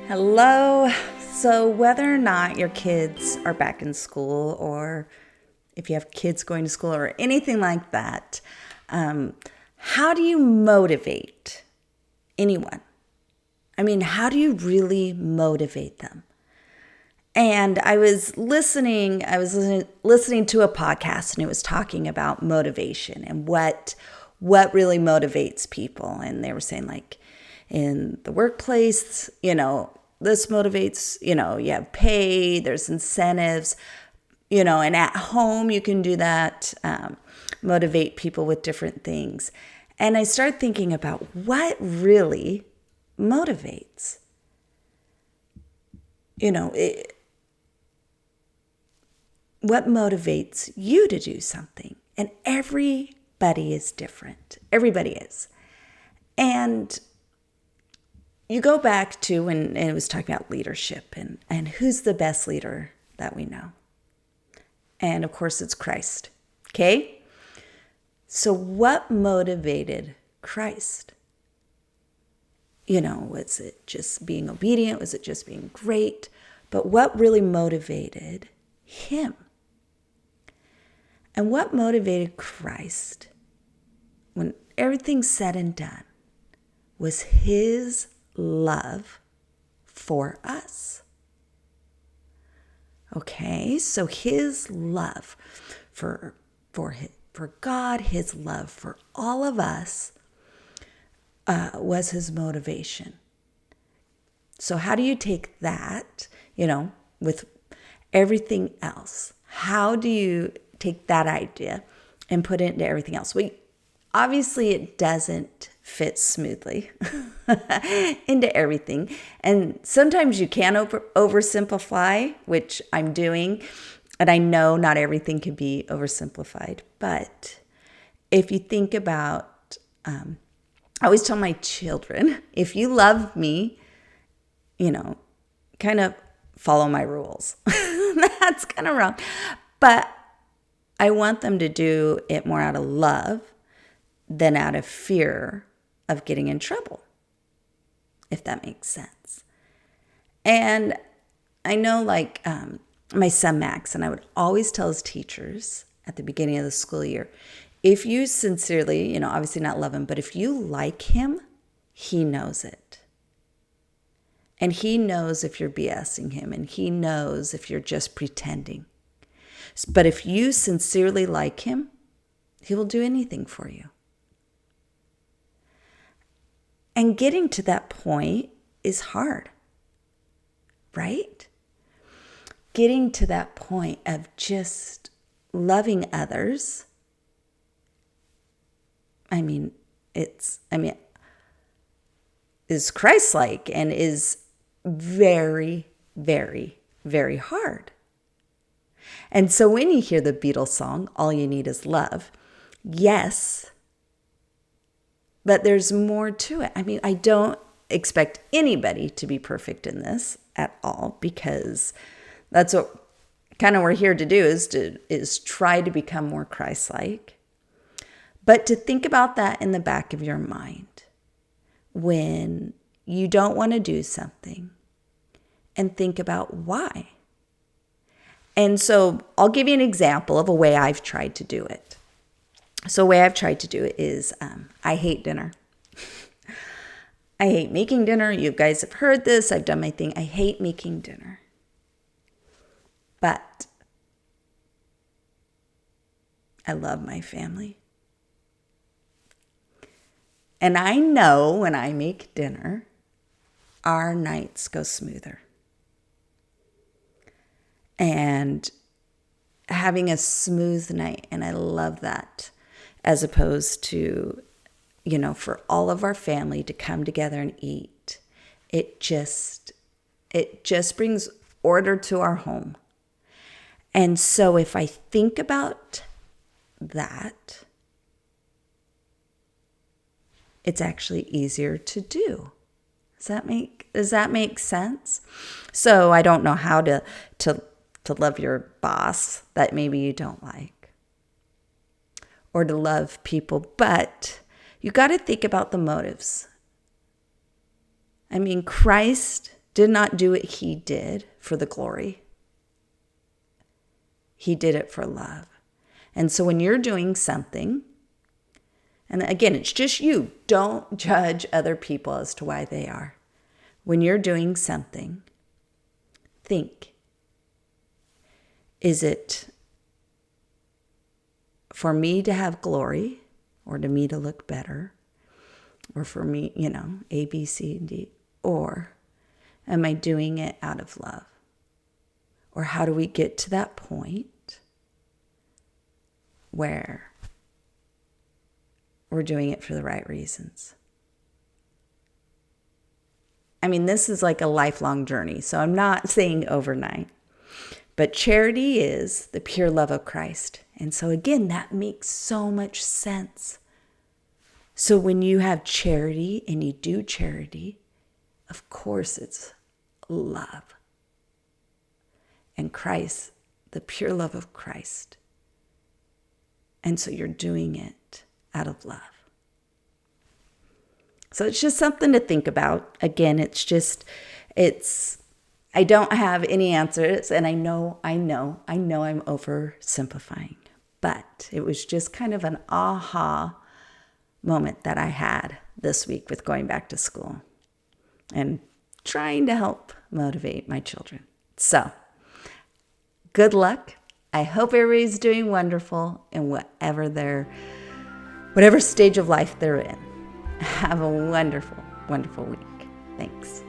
Hello. So, whether or not your kids are back in school, or if you have kids going to school, or anything like that, how do you motivate anyone? I mean, how do you really motivate them? And I was listening to a podcast, and it was talking about motivation and what really motivates people. And they were saying, like, in the workplace, this motivates, you have pay, there's incentives, and at home you can do that, motivate people with different things. And I started thinking about what really motivates. What motivates you to do something? And everybody is different. Everybody is. And you go back to when it was talking about leadership and who's the best leader that we know. And of course, it's Christ. Okay? So what motivated Christ? Was it just being obedient? Was it just being great? But what really motivated him? And what motivated Christ, when everything's said and done, was his love for us. Okay, so his love for God, his love for all of us was his motivation. So how do you take that, with everything else? How do you take that idea and put it into everything else? Well, obviously it doesn't fit smoothly into everything. And sometimes you can oversimplify, which I'm doing. And I know not everything can be oversimplified. But if you think about, I always tell my children, if you love me, kind of follow my rules. That's kind of wrong. But I want them to do it more out of love than out of fear of getting in trouble, if that makes sense. And I know, my son Max, and I would always tell his teachers at the beginning of the school year, if you sincerely, obviously not love him, but if you like him, he knows it. And he knows if you're BSing him, and he knows if you're just pretending. But if you sincerely like him, he will do anything for you. And getting to that point is hard, right? Getting to that point of just loving others. Is Christ-like and is very, very, very hard. And so when you hear the Beatles song, All You Need Is Love, yes, but there's more to it. I don't expect anybody to be perfect in this at all, because that's what kind of we're here to do, is try to become more Christ-like. But to think about that in the back of your mind when you don't want to do something, and think about why. And so I'll give you an example of a way I've tried to do it. So the way I've tried to do it is I hate dinner. I hate making dinner. You guys have heard this. I've done my thing. I hate making dinner. But I love my family. And I know when I make dinner, our nights go smoother. And having a smooth night, and I love that, as opposed to, for all of our family to come together and eat. It just brings order to our home. And so if I think about that, it's actually easier to do. Does that make sense? So I don't know how to love your boss that maybe you don't like, or to love people, but you got to think about the motives. Christ did not do what he did for the glory. He did it for love. And so when you're doing something, and again, it's just you. Don't judge other people as to why they are. When you're doing something, think, is it for me to have glory or to me to look better or for me, A, B, C, and D? Or am I doing it out of love? Or how do we get to that point where we're doing it for the right reasons? I mean, this is like a lifelong journey, so I'm not saying overnight. But charity is the pure love of Christ. And so again, that makes so much sense. So when you have charity and you do charity, of course it's love. And Christ, the pure love of Christ. And so you're doing it out of love. So it's just something to think about. Again, I don't have any answers, and I know I'm oversimplifying, but it was just kind of an aha moment that I had this week with going back to school and trying to help motivate my children. So, good luck. I hope everybody's doing wonderful in whatever stage of life they're in. Have a wonderful, wonderful week. Thanks.